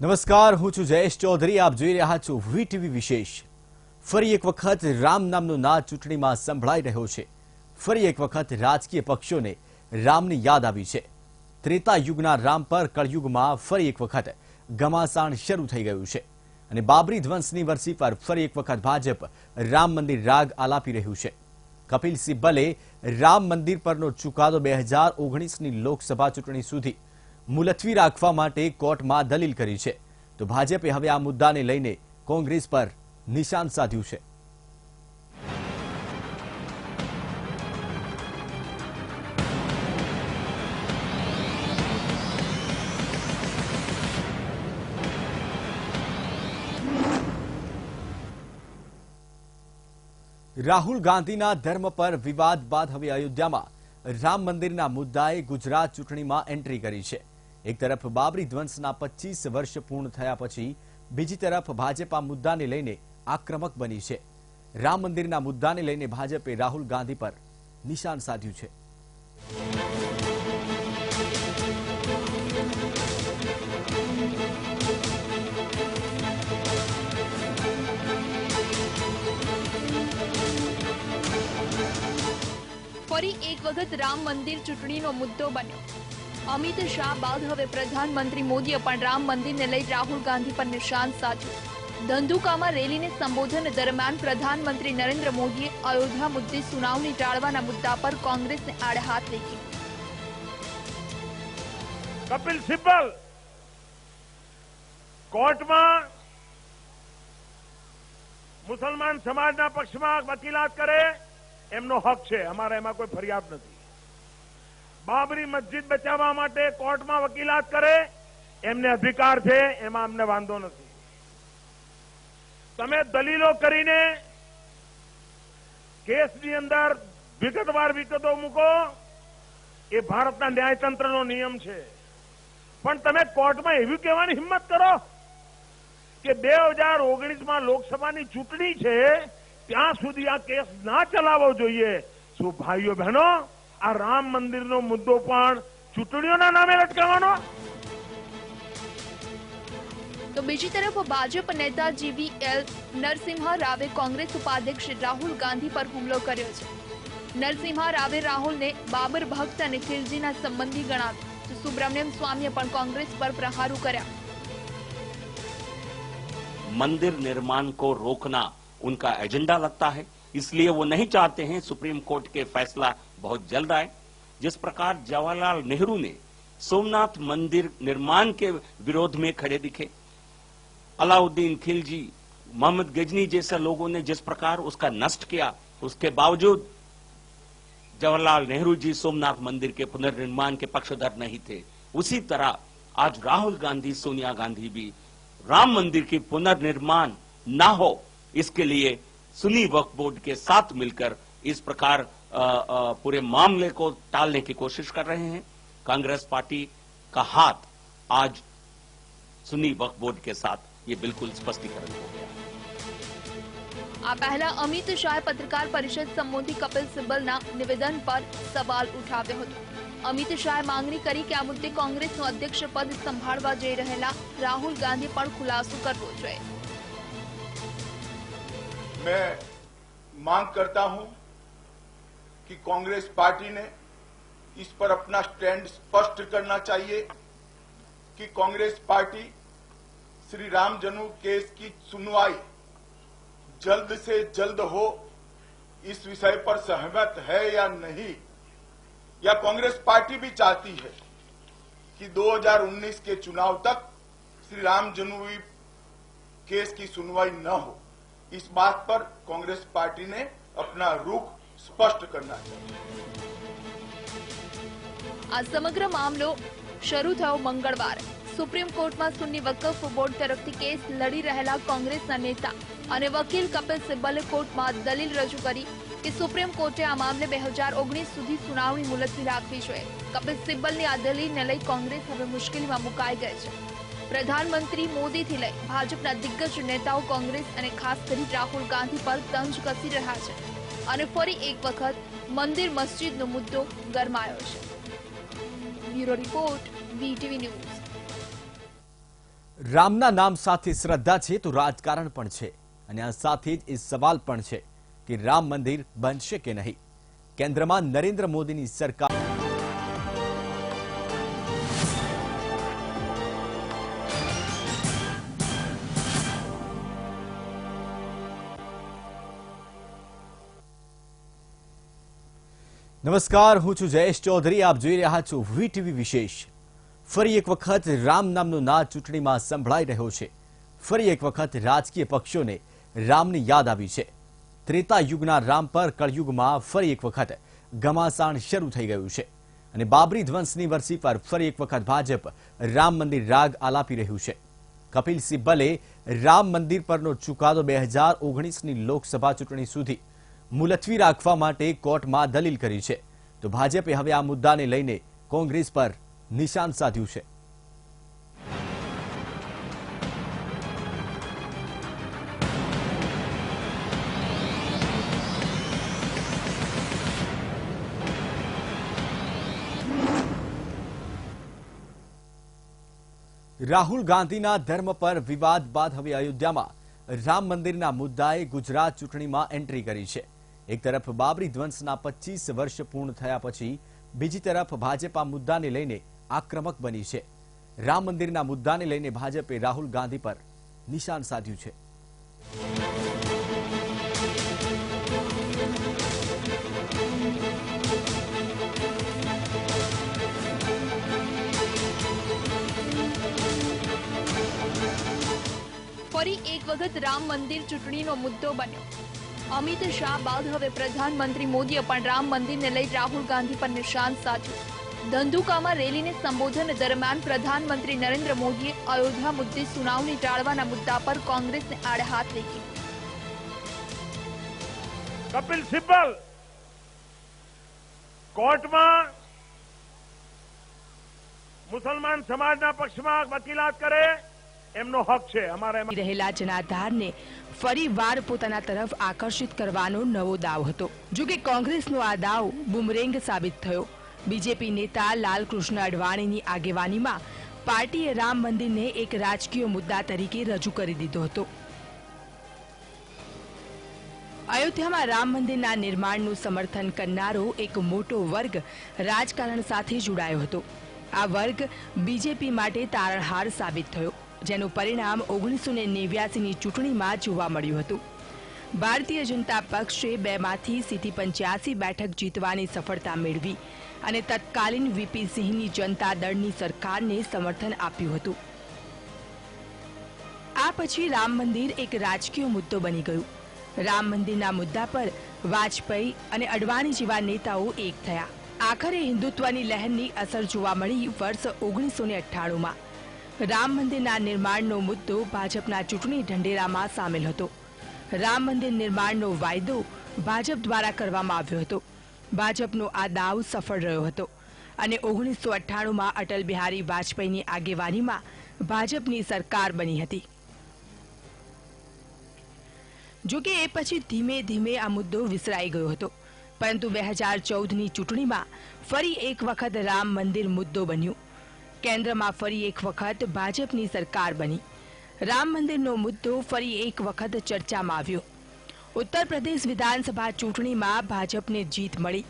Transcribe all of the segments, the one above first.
નમસ્કાર, હું છું જયેશ ચૌધરી. આપ જોઈ રહ્યા છો વીટીવી વિશેષ. ફરી એક વખત રામ નામનો નાદ ચૂંટણીમાં સંભળાઈ રહ્યો છે. ફરી એક વખત રાજકીય પક્ષોને રામની યાદ આવી છે. ત્રેતા યુગના રામ પર કળયુગમાં ફરી એક વખત ઘમાસાણ શરૂ થઈ ગયું છે અને બાબરી ધ્વંસની વર્ષી પર ફરી એક વખત ભાજપ રામ મંદિર રાગ આલાપી રહ્યું છે. કપિલ સિબ્બલે રામ મંદિર પરનો ચુકાદો 2019ની લોકસભા ચૂંટણી સુધી મુલતવી રાખવા માટે કોર્ટમાં દલીલ કરી છે. તો ભાજપે હવે આ મુદ્દાને લઈને કોંગ્રેસ પર નિશાન સાધ્યું છે. રાહુલ ગાંધીના ધર્મ પર વિવાદ બાદ હવે અયોધ્યામાં રામ મંદિરના મુદ્દાએ ગુજરાત ચૂંટણીમાં એન્ટ્રી કરી છે. એક તરફ બાબરી ધ્વંસના 25 વર્ષ પૂર્ણ થયા પછી બીજી તરફ ભાજપ આ મુદ્દાને લઈને આક્રમક બની છે. રામ મંદિરના મુદ્દાને લઈને ભાજપે રાહુલ ગાંધી પર નિશાન સાધ્યું છે. ફરી એક વખત રામ મંદિર ચૂંટણીનો મુદ્દો બન્યો. અમિત શાહ બાદ હવે પ્રધાનમંત્રી મોદીએ પણ રામ મંદિરને લઈ રાહુલ ગાંધી પર નિશાન સાધ્યું. ધંધુકામાં રેલીને સંબોધન દરમિયાન પ્રધાનમંત્રી નરેન્દ્ર મોદીએ અયોધ્યા મુદ્દે સુનાવણી ટાળવાના મુદ્દા પર કોંગ્રેસને આડે હાથ લીધી. કપિલ સિબ્બલ કોર્ટમાં મુસલમાન સમાજના પક્ષમાં વકીલાત કરે એમનો હક છે. અમારા એમાં કોઈ ફરિયાદ નથી. બાબરી મસ્જિદ બચાવવા માટે કોર્ટમાં વકીલાત કરે એમને અધિકાર છે, એમાં અમને વાંધો નથી. તમે દલીલો કરીને કેસની અંદર વિગતવાર વિગતો મૂકો એ ભારતના ન્યાયતંત્રનો નિયમ છે. પણ તમે કોર્ટમાં એવું કહેવાની હિંમત કરો કે 2019માં લોકસભાની ચૂંટણી છે ત્યાં સુધી આ કેસ ના ચલાવવો જોઈએ. શું ભાઈઓ બહેનો, આ રામ મંદિરનો મુદ્દો પણ ચૂંટણીઓના નામે લટકાવવાનો? તો બીજી તરફ ભાજપ નેતા જીવીએલ નરસિંહ રાવે કોંગ્રેસ ઉપાધ્યક્ષ રાહુલ ગાંધી પર હુમલો કર્યો છે. નરસિંહ રાવે રાહુલને બાબર ભક્ત અને ખિલજીના સંબંધી ગણાવ્યો. તો સુબ્રમણ્યમ સ્વામીએ પણ કોંગ્રેસ પર પ્રહારો કર્યા. मंदिर निर्माण को रोकना उनका एजेंडा लगता है, इसलिए वो नहीं चाहते हैं सुप्रीम कोर्ट के फैसला बहुत जल्द आए. जिस प्रकार जवाहरलाल नेहरू ने सोमनाथ मंदिर निर्माण के विरोध में खड़े दिखे, अलाउद्दीन खिलजी, मोहम्मद गजनी जैसे लोगों ने जिस प्रकार उसका नष्ट किया, उसके बावजूद जवाहरलाल नेहरू जी सोमनाथ मंदिर के पुनर्निर्माण के पक्षधर नहीं थे. उसी तरह आज राहुल गांधी, सोनिया गांधी भी राम मंदिर की पुनर्निर्माण ना हो इसके लिए सुन्नी वक्फ बोर्ड के साथ मिलकर इस प्रकार पूरे मामले को टालने की कोशिश कर रहे हैं. कांग्रेस पार्टी का हाथ आज सुन्नी वक्फ बोर्ड के साथ ये बिल्कुल स्पष्टीकरण हो गया. આ પહેલા અમિત શાહે પત્રકાર પરિષદ સંબોધી કપિલ સિબ્બલના નિવેદન પર સવાલ ઉઠાવ્યો હતો. અમિત શાહે માંગણી કરી કે આ મુદ્દે કોંગ્રેસનું અધ્યક્ષ પદ સંભાળવા જઈ રહેલા રાહુલ ગાંધી પણ ખુલાસો કરવો જોઈએ. मैं मांग करता हूं कि कांग्रेस पार्टी ने इस पर अपना स्टैंड स्पष्ट करना चाहिए कि कांग्रेस पार्टी श्री राम जन्म केस की सुनवाई जल्द से जल्द हो, इस विषय पर सहमत है या नहीं, या कांग्रेस पार्टी भी चाहती है कि 2019 के चुनाव तक श्री राम जन्मभूमि केस की सुनवाई न हो. इस बात पर कांग्रेस पार्टी ने अपना रुख स्पष्ट करना चाहिए. આ સમગ્ર મામલો શરૂ થયો મંગળવારે. સુપ્રીમ કોર્ટમાં સુન્ની વકફ બોર્ડ તરફથી કેસ લડી રહેલા કોંગ્રેસના નેતા અને વકીલ કપિલ સિબ્બલે કોર્ટમાં દલીલ રજૂ કરી કે સુપ્રીમ કોર્ટે આ મામલે 2019 સુધી સુનાવણી મુલતવી રાખવી જોઈએ. કપિલ સિબ્બલની આ દલીલને લઈ કોંગ્રેસ હવે મુશ્કેલીમાં મુકાઈ ગઈ છે. પ્રધાનમંત્રી મોદીથી લઈ ભાજપના દિગ્ગજ નેતાઓ કોંગ્રેસ અને ખાસ કરી રાહુલ ગાંધી પર તંજ કસી રહ્યા છે અને ફરી એક વખત મંદિર મસ્જિદનો મુદ્દો ગરમાયો છે. Bureau report, VTV news. રામના નામ સાથે શ્રદ્ધા છે તો રાજકારણ પણ છે અને આ સાથે જ એ સવાલ પણ છે કે રામ મંદિર બનશે કે નહીં. કેન્દ્રમાં નરેન્દ્ર મોદીની સરકાર નમસ્કાર, હું છું જયેશ ચૌધરી. આપ જોઈ રહ્યા છો વીટીવી વિશેષ. ફરી એક વખત રામ નામનો નાદ ચૂંટણીમાં સંભળાઈ રહ્યો છે. ફરી એક વખત રાજકીય પક્ષોને રામની યાદ આવી છે. ત્રેતા યુગના રામ પર કળયુગમાં ફરી એક વખત ઘમાસાણ શરૂ થઈ ગયું છે અને બાબરી ધ્વંસની વરસી પર ફરી એક વખત ભાજપ રામ મંદિર રાગ આલાપી રહ્યું છે. કપિલ સિબ્બલે રામ મંદિર પરનો ચુકાદો 2019ની લોકસભા ચૂંટણી સુધી મુલતવી રાખવા માટે કોર્ટમાં દલીલ કરી છે. તો ભાજપે હવે આ મુદ્દાને લઈને કોંગ્રેસ પર નિશાન સાધ્યું છે. રાહુલ ગાંધીના ધર્મ પર વિવાદ બાદ હવે અયોધ્યામાં રામ મંદિરના મુદ્દાએ ગુજરાત ચૂંટણીમાં એન્ટ્રી કરી છે. એક તરફ બાબરી ધ્વંસના 25 વર્ષ પૂર્ણ થયા પછી બીજી તરફ ભાજપ આ મુદ્દાને લઈને આક્રમક બની છે. રામ મંદિરના મુદ્દાને લઈને ભાજપે રાહુલ ગાંધી પર નિશાન સાધ્યું છે. ફરી એક વખત રામ મંદિર ચૂંટણીનો મુદ્દો બન્યો. અમિત શાહ બાદ હવે પ્રધાનમંત્રી મોદીએ પણ રામ મંદિરને લઈ રાહુલ ગાંધી પર નિશાન સાધ્યું. ધંધુકામાં રેલીને સંબોધન દરમિયાન પ્રધાનમંત્રી નરેન્દ્ર મોદીએ અયોધ્યા મુદ્દે સુનાવણી ટાળવાના મુદ્દા પર કોંગ્રેસને આડે હાથ લીધી. કપિલ સિબ્બલ કોર્ટમાં મુસલમાન સમાજના પક્ષમાં વકીલાત કરે એમનો હક છે. અમારે રહેલા જનાધારને ફરીવાર પોતાના તરફ આકર્ષિત કરવાનો નવો દાવ હતો. જો કે કોંગ્રેસનો આ દાવ બુમરેંગ સાબિત થયો. બીજેપી નેતા લાલકૃષ્ણ અડવાણીની આગેવાનીમાં પાર્ટીએ રામ મંદિરને એક રાજકીય મુદ્દા તરીકે રજૂ કરી દીધો હતો. અયોધ્યામાં રામ મંદિરના નિર્માણનું સમર્થન કરનારો એક મોટો વર્ગ રાજકારણ સાથે જોડાયો હતો. આ વર્ગ બીજેપી માટે તારણહાર સાબિત થયો, જેનું પરિણામ 1989ની ચૂંટણીમાં જોવા મળ્યું હતું. ભારતીય જનતા પક્ષે 2માંથી સીધી 85 બેઠક જીતવાની સફળતા મેળવી અને તત્કાલીન વીપી સિંહની જનતા દળની સરકારને સમર્થન આપ્યું હતું. આ પછી રામ મંદિર એક રાજકીય મુદ્દો બની ગયું. રામ મંદિરના મુદ્દા પર વાજપેયી અને અડવાણી જેવા નેતાઓ એક થયા. આખરે હિન્દુત્વની લહેરની અસર જોવા મળી વર્ષ 1998માં. રામ મંદિરના નિર્માણનો મુદ્દો ભાજપના ચૂંટણી ઢંઢેરામાં સામેલ હતો. રામ મંદિર નિર્માણનો વાયદો ભાજપ દ્વારા કરવામાં આવ્યો હતો. ભાજપનો આ દાવ સફળ રહ્યો હતો અને 1998માં અટલ બિહારી વાજપેયીની આગેવાનીમાં ભાજપની સરકાર બની હતી. જોકે એ પછી ધીમે ધીમે આ મુદ્દો વિસરાઈ ગયો હતો, પરંતુ 2014ની ચૂંટણીમાં ફરી એક વખત રામ મંદિર મુદ્દો બન્યું. કેન્દ્રમાં ફરી એક વખત ભાજપની સરકાર બની. રામ મંદિરનો મુદ્દો ફરી એક વખત ચર્ચામાં આવ્યો. ઉત્તર પ્રદેશ વિધાનસભા ચૂંટણીમાં ભાજપને જીત મળી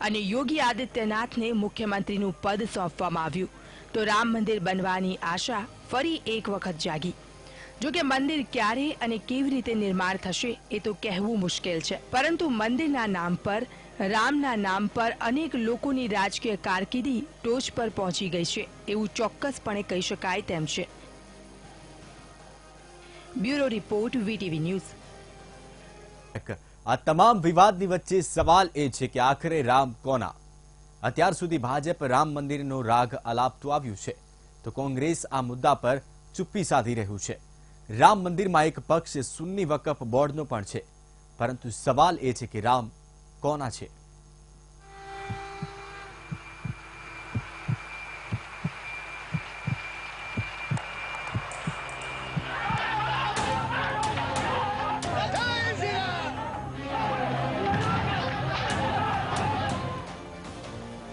અને યોગી આદિત્યનાથને મુખ્યમંત્રીનું પદ સોંપવામાં આવ્યું તો રામ મંદિર બનવાની આશા ફરી એક વખત જાગી. જોકે મંદિર ક્યારે અને કેવી રીતે નિર્માણ થશે એ તો કહેવું મુશ્કેલ છે, પરંતુ મંદિરના નામ પર, રામના નામ પર અનેક લોકોની રાજકીય કારકિર્દી ટોચ પર પહોંચી ગઈ છે એવું ચોક્કસપણે કહી શકાય તેમ છે. Bureau report, VTV news. આ તમામ વિવાદની વચ્ચે સવાલ એ છે કે આખરે રામ કોના? અત્યાર સુધી ભાજપ રામ મંદિરનો રાગ આલાપતું આવ્યું છે તો કોંગ્રેસ આ મુદ્દા પર ચુપ્પી સાધી રહ્યું છે. રામ મંદિરમાં એક પક્ષ સુન્ની વકફ બોર્ડનો પણ છે, પરંતુ સવાલ એ છે કે રામ કોના છે?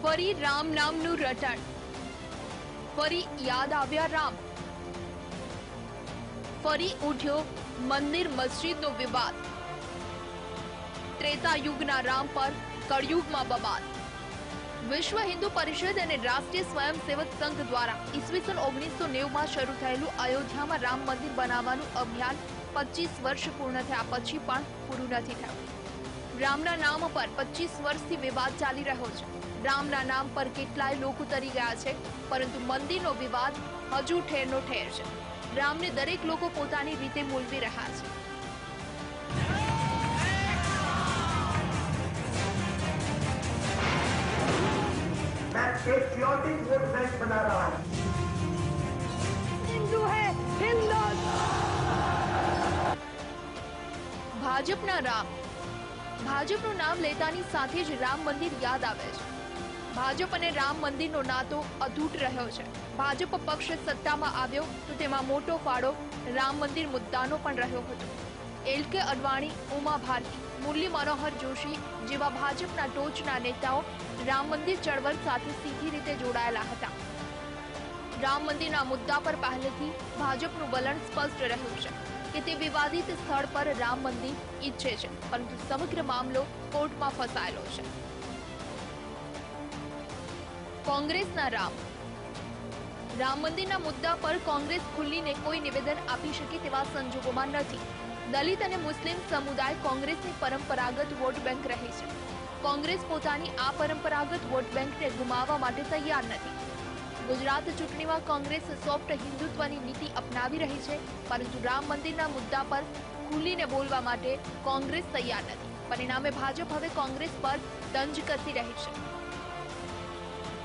ફરી રામ નામનું રટણ. ફરી યાદ આવ્યા રામ. ફરી ઉઠ્યો મંદિર મસ્જિદનો વિવાદ. ત્રેતા યુગના રામ પર કળયુગમાં બબાલ. વિશ્વ હિન્દુ પરિષદ અને રાષ્ટ્રીય સ્વયંસેવક સંઘ દ્વારા ઈસવીસન 1990માં શરૂ થયેલું અયોધ્યામાં રામ મંદિર બનાવવાનું અભિયાન 25 વર્ષ પૂર્ણ થયા પછી પણ પૂરું નથી થયું. રામના નામ પર 25 વર્ષથી વિવાદ ચાલી રહ્યો છે. રામના નામ પર કેટલાય લોકો તરી ગયા છે, પરંતુ મંદિરનો વિવાદ હજુ ઠેરનો ઠેર છે. રામને દરેક લોકો પોતાની રીતે મૂલવી રહ્યા છે. पेट्रियोटिक वोट बैंक बना रहा है. हिंदू है हिंदू. ભાજપના રામ. ભાજપનું નામ લેતાની સાથે જ રામ મંદિર યાદ આવે છે. ભાજપ અને રામ મંદિરનો નાતો અતૂટ રહ્યો છે. ભાજપ પક્ષ સત્તામાં આવ્યો તો તેમાં મોટો ફાળો રામ મંદિર મુદ્દાનો પણ રહ્યો હતો. એલ.કે. અડવાણી, ઉમા ભારતી, મુરલી મનોહર જોશી જેવા ભાજપના ટોચના નેતાઓ રામ મંદિર ચળવળ સાથે સીધી રીતે જોડાયેલા હતા. રામ મંદિરના મુદ્દા પર પહેલેથી ભાજપનું વલણ સ્પષ્ટ રહ્યું છે કે તે વિવાદિત સ્થળ પર રામ મંદિર ઈચ્છે છે, પરંતુ સમગ્ર મામલો કોર્ટમાં ફસાયેલો છે. કોંગ્રેસના રામ. રામ મંદિરના મુદ્દા પર કોંગ્રેસ ખુલ્લીને કોઈ નિવેદન આપી શકે તેવા સંજોગોમાં નથી. દલિત અને મુસ્લિમ સમુદાય કોંગ્રેસની પરંપરાગત વોટ બેંક રહી છે. કોંગ્રેસ પોતાની આ પરંપરાગત વોટ બેંકને ગુમાવવા માટે તૈયાર નથી. ગુજરાત ચૂંટણીમાં કોંગ્રેસ સોફ્ટ હિન્દુત્વની નીતિ અપનાવી રહી છે, પરંતુ રામ મંદિરના મુદ્દા પર ખુલ્લીને બોલવા માટે કોંગ્રેસ તૈયાર નથી. પરિણામે ભાજપ હવે કોંગ્રેસ પર તંજ કસી રહી છે.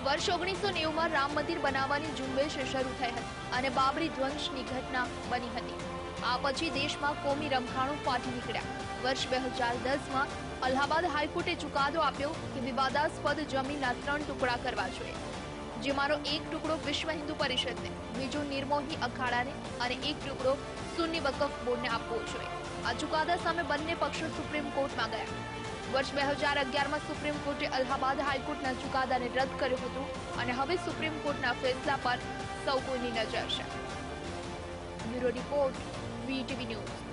વર્ષ 1990માં રામ મંદિર બનાવવાની ઝુંબેશ શરૂ થઈ હતી અને બાબરી ધ્વંસની ઘટના બની હતી. આ પછી દેશમાં કોમી રમખાણો ફાટી નીકળ્યા. વર્ષ 2010માં અલ્હાબાદ હાઈકોર્ટે ચુકાદો આપ્યો કે વિવાદાસ્પદ જમીનના 3 ટુકડા કરવા જોઈએ, જેમાંનો એક ટુકડો વિશ્વ હિન્દુ પરિષદને, બીજો નિર્મોહી અખાડાને અને એક ટુકડો સુન્ની વકફ બોર્ડને આપવો જોઈએ. આ ચુકાદા સામે બંને પક્ષો સુપ્રીમ કોર્ટમાં ગયા. વર્ષ 2011માં સુપ્રીમ કોર્ટે અલ્હાબાદ હાઈકોર્ટના ચુકાદાને રદ કર્યો હતો અને હવે સુપ્રીમ કોર્ટના ફેસલા પર સૌ કોઈની નજર છે. Bureau report, VTV news.